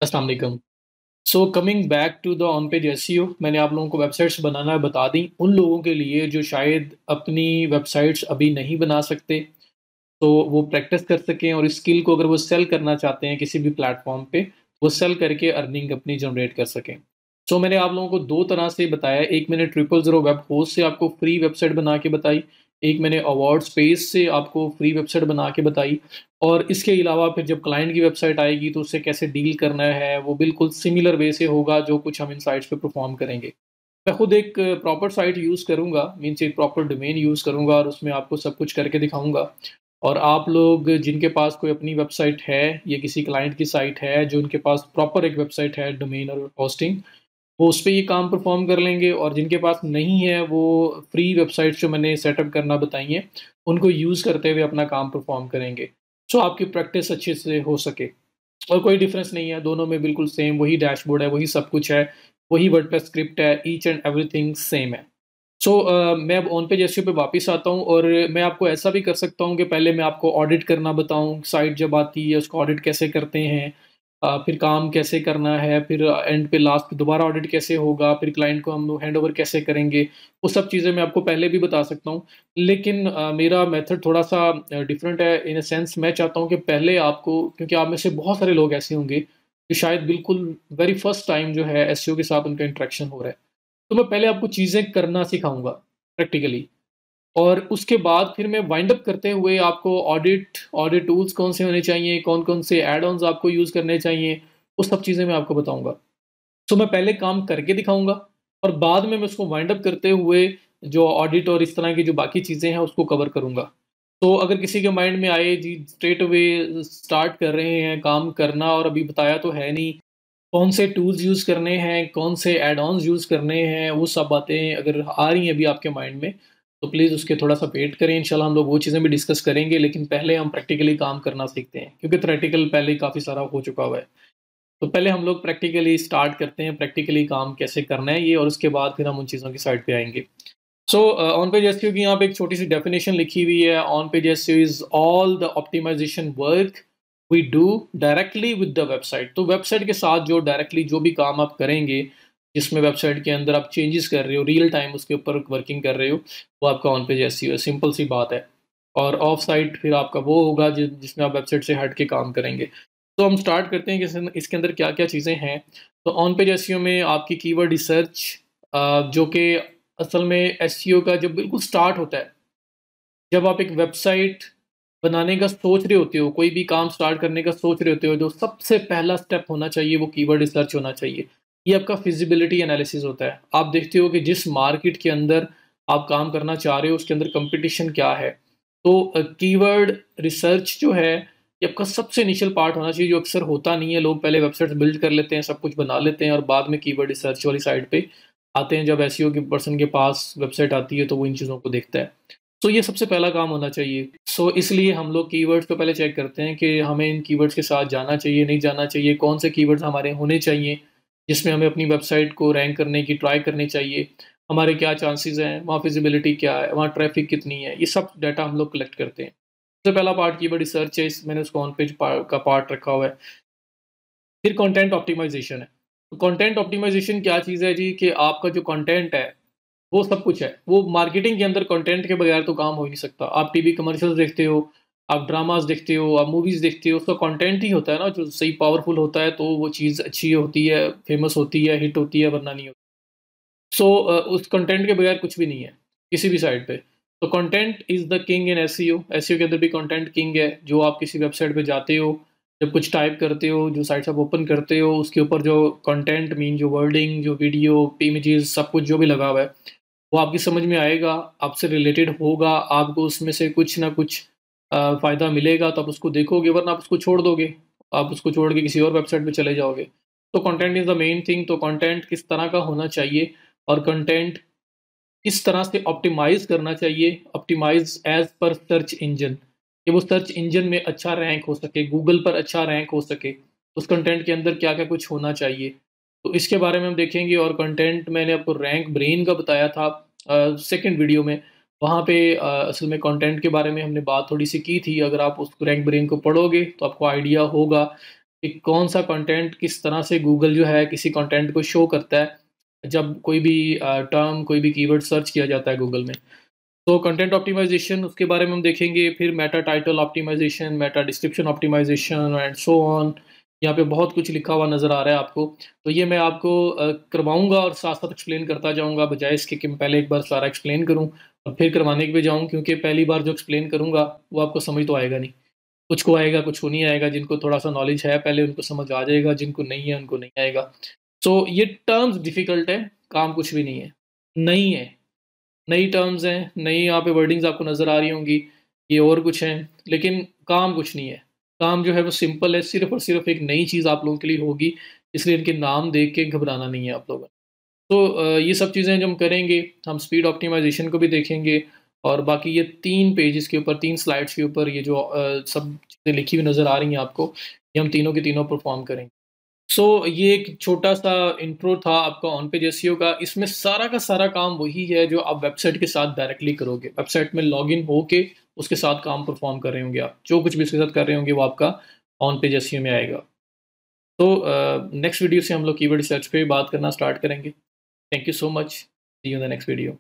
अस्सलाम वालेकुम। So coming back to the on page SEO, मैंने आप लोगों को वेबसाइट्स बनाना बता दी उन लोगों के लिए जो शायद अपनी वेबसाइट्स अभी नहीं बना सकते, तो वो प्रैक्टिस कर सकें और इस स्किल को अगर वो सेल करना चाहते हैं किसी भी प्लेटफॉर्म पे, वो सेल करके अर्निंग अपनी जनरेट कर सकें। सो मैंने आप लोगों को दो तरह से बताया, एक मैंने ट्रिपल ज़ीरो वेब होस्ट से आपको फ्री वेबसाइट बना के बताई, एक मैंने अवार्ड स्पेस से आपको फ्री वेबसाइट बना के बताई। और इसके अलावा फिर जब क्लाइंट की वेबसाइट आएगी तो उससे कैसे डील करना है, वो बिल्कुल सिमिलर वे से होगा जो कुछ हम इन साइट्स पे परफॉर्म करेंगे। मैं खुद एक प्रॉपर साइट यूज़ करूँगा, मीन्स एक प्रॉपर डोमेन यूज़ करूँगा और उसमें आपको सब कुछ करके दिखाऊँगा। और आप लोग जिनके पास कोई अपनी वेबसाइट है या किसी क्लाइंट की साइट है, जो उनके पास प्रॉपर एक वेबसाइट है, डोमेन और होस्टिंग, वो उस पे ये काम परफॉर्म कर लेंगे। और जिनके पास नहीं है, वो फ्री वेबसाइट्स जो मैंने सेटअप करना बताई हैं, उनको यूज़ करते हुए अपना काम परफॉर्म करेंगे। सो आपकी प्रैक्टिस अच्छे से हो सके। और कोई डिफरेंस नहीं है, दोनों में बिल्कुल सेम वही डैशबोर्ड है, वही सब कुछ है, वही वर्डप्रेस स्क्रिप्ट है, ईच एंड एवरीथिंग सेम है। सो मैं अब ऑन पेज एसईओ पे वापस आता हूँ और मैं आपको ऐसा भी कर सकता हूँ कि पहले मैं आपको ऑडिट करना बताऊँ, साइट जब आती है उसको ऑडिट कैसे करते हैं, फिर काम कैसे करना है, फिर एंड पे लास्ट दोबारा ऑडिट कैसे होगा, फिर क्लाइंट को हम हैंडओवर कैसे करेंगे, वो सब चीज़ें मैं आपको पहले भी बता सकता हूँ। लेकिन मेरा मेथड थोड़ा-सा डिफरेंट है इन अ सेंस। मैं चाहता हूँ कि पहले आपको, क्योंकि आप में से बहुत सारे लोग ऐसे होंगे, जो शायद बिल्कुल वेरी फर्स्ट टाइम जो है एसईओ के साथ उनका इंटरेक्शन हो रहा है। तो मैं पहले आपको चीज़ें करना सिखाऊँगा प्रैक्टिकली, और उसके बाद फिर मैं वाइंड अप करते हुए आपको ऑडिट ऑडिट टूल्स कौन से होने चाहिए, कौन-कौन से ऐड ऑन्स आपको यूज़ करने चाहिए, वो सब चीज़ें मैं आपको बताऊँगा। तो मैं पहले काम करके दिखाऊँगा और बाद में मैं उसको वाइंड अप करते हुए जो ऑडिट और इस तरह की जो बाकी चीज़ें हैं उसको कवर करूँगा। तो अगर किसी के माइंड में आए जी स्ट्रेट अवे स्टार्ट कर रहे हैं काम करना और अभी बताया तो है नहीं, कौन से टूल्स यूज़ करने हैं, कौन से ऐड ऑन्स यूज़ करने हैं, वो सब बातें अगर आ रही हैं अभी आपके माइंड में, तो प्लीज़ उसके थोड़ा-सा वेट करें। इंशाल्लाह हम लोग वो चीज़ें भी डिस्कस करेंगे, लेकिन पहले हम प्रैक्टिकली काम करना सीखते हैं, क्योंकि थ्योरेटिकल पहले ही काफ़ी सारा हो चुका हुआ है। तो पहले हम लोग प्रैक्टिकली स्टार्ट करते हैं, प्रैक्टिकली काम कैसे करना है ये, और उसके बाद फिर हम उन चीज़ों की साइड पे आएँगे। सो ऑन पेज एसईओ की यहाँ पे एक छोटी-सी डेफिनिशन लिखी हुई है। On page SEO is all the optimization work we do directly with the website. तो वेबसाइट के साथ जो डायरेक्टली जो भी काम आप करेंगे, जिसमें वेबसाइट के अंदर आप चेंजेस कर रहे हो, रियल टाइम उसके ऊपर वर्किंग कर रहे हो, वो आपका ऑन पेज एसईओ है, सिंपल सी बात है। और ऑफ साइट फिर आपका वो होगा जिसमें आप वेबसाइट से हट के काम करेंगे। तो हम स्टार्ट करते हैं कि इसके अंदर क्या-क्या चीज़ें हैं। तो ऑन पेज एसईओ में आपकी कीवर्ड रिसर्च, जो कि असल में एसईओ का जब बिल्कुल स्टार्ट होता है, जब आप एक वेबसाइट बनाने का सोच रहे होते हो, कोई भी काम स्टार्ट करने का सोच रहे होते हो, जो सबसे पहला स्टेप होना चाहिए वो कीवर्ड रिसर्च होना चाहिए। ये आपका फिजिबिलिटी एनालिसिस होता है। आप देखते हो कि जिस मार्केट के अंदर आप काम करना चाह रहे हो उसके अंदर कंपटीशन क्या है। तो कीवर्ड रिसर्च जो है, ये आपका सबसे इनिशियल पार्ट होना चाहिए, जो अक्सर होता नहीं है। लोग पहले वेबसाइट्स बिल्ड कर लेते हैं, सब कुछ बना लेते हैं और बाद में कीवर्ड रिसर्च वाली साइड पे आते हैं। जब एसईओ के पर्सन के पास वेबसाइट आती है तो वो इन चीज़ों को देखता है। तो ये सबसे पहला काम होना चाहिए। सो इसलिए हम लोग कीवर्ड्स को पहले चेक करते हैं कि हमें इन कीवर्ड्स के साथ जाना चाहिए, नहीं जाना चाहिए, कौन से कीवर्ड्स हमारे होने चाहिए, जिसमें हमें अपनी वेबसाइट को रैंक करने की ट्राई करनी चाहिए। हमारे क्या चांसेस हैं, वहाँ फिज़िबिलिटी क्या है, वहाँ ट्रैफ़िक कितनी है, ये सब डाटा हम लोग कलेक्ट करते हैं। सबसे पहला पार्ट कीवर्ड रिसर्च है, इस मैंने उसको ऑन पेज का पार्ट रखा हुआ है। फिर कंटेंट ऑप्टिमाइज़ेशन है। तो कंटेंट ऑप्टिमाइज़ेशन क्या चीज़ है जी, कि आपका जो कंटेंट है वो सब कुछ है। वो मार्केटिंग के अंदर कंटेंट के बगैर तो काम हो ही नहीं सकता। आप टीवी कमर्शियल्स देखते हो, आप ड्रामास देखते हो, आप मूवीज़ देखते हो, उसका कंटेंट ही होता है ना जो सही पावरफुल होता है, तो वो चीज़ अच्छी होती है, फेमस होती है, हिट होती है, वरना नहीं होती। सो उस कंटेंट के बगैर कुछ भी नहीं है, किसी भी साइट पे। तो content is the king in SEO. SEO के अंदर भी कंटेंट किंग है। जो आप किसी वेबसाइट पे जाते हो, जब कुछ टाइप करते हो, जो साइट्स आप ओपन करते हो, उसके ऊपर जो कंटेंट मीन जो वर्डिंग, जो वीडियो, इमेजेस सब कुछ जो भी लगा हुआ है, वो आपकी समझ में आएगा, आपसे रिलेटेड होगा, आपको उसमें से कुछ ना कुछ फ़ायदा मिलेगा तो आप उसको देखोगे, वरना आप उसको छोड़ दोगे। आप उसको छोड़ के किसी और वेबसाइट पे चले जाओगे। तो content is the main thing. तो कंटेंट किस तरह का होना चाहिए और कंटेंट किस तरह से ऑप्टिमाइज़ करना चाहिए, optimise as per search engine, कि वो सर्च इंजन में अच्छा रैंक हो सके, गूगल पर अच्छा रैंक हो सके। उस कंटेंट के अंदर क्या-क्या कुछ होना चाहिए। तो इसके बारे में हम देखेंगे। और कंटेंट मैंने आपको रैंक ब्रेन का बताया था सेकंड वीडियो में। वहाँ पे असल में कंटेंट के बारे में हमने बात थोड़ी-सी की थी। अगर आप उस रैंक ब्रेन को पढ़ोगे तो आपको आइडिया होगा कि कौन सा कंटेंट किस तरह से गूगल जो है किसी कंटेंट को शो करता है जब कोई भी टर्म कोई भी कीवर्ड सर्च किया जाता है गूगल में। तो कंटेंट ऑप्टिमाइजेशन उसके बारे में हम देखेंगे, फिर meta title optimization, meta description optimization and so on. यहाँ पे बहुत कुछ लिखा हुआ नज़र आ रहा है आपको। तो ये मैं आपको करवाऊँगा और साथ-साथ एक्सप्लेन करता जाऊँगा, बजाय इसके कि मैं पहले एक बार सारा एक्सप्लेन करूँ और फिर करवाने के भी जाऊँ, क्योंकि पहली बार जो एक्सप्लेन करूँगा वो आपको समझ तो आएगा नहीं। कुछ को आएगा, कुछ को नहीं आएगा। जिनको थोड़ा-सा नॉलेज है पहले उनको समझ आ जाएगा, जिनको नहीं है उनको नहीं आएगा। सो ये टर्म्स डिफ़िकल्ट है, काम कुछ भी नहीं है। नहीं है। नई टर्म्स हैं, नई यहाँ पे वर्डिंग्स आपको नज़र आ रही होंगी, ये और कुछ हैं, लेकिन काम कुछ नहीं है। काम जो है वो सिंपल है, सिर्फ़ और सिर्फ़ एक नई चीज़ आप लोगों के लिए होगी, इसलिए इनके नाम देख के घबराना नहीं है आप लोगों ने। तो ये सब चीज़ें जो हम करेंगे, हम स्पीड ऑप्टिमाइज़ेशन को भी देखेंगे और बाकी ये 3 पेजेज़ के ऊपर, 3 स्लाइड्स के ऊपर ये जो सब चीज़ें लिखी हुई नज़र आ रही हैं आपको, ये हम तीनों के तीनों परफ़ॉर्म करेंगे। सो ये एक छोटा-सा इंट्रो था आपका ऑन पेज एसईओ का। इसमें सारा का सारा काम वही है जो आप वेबसाइट के साथ डायरेक्टली करोगे। वेबसाइट में लॉगिन होके उसके साथ काम परफ़ॉर्म कर रहे होंगे आप। जो कुछ भी उसके साथ कर रहे होंगे वो आपका ऑन पेज एसईओ में आएगा। तो नेक्स्ट वीडियो से हम लोग कीवर्ड रिसर्च पे बात करना स्टार्ट करेंगे। Thank you so much. See you in the next video.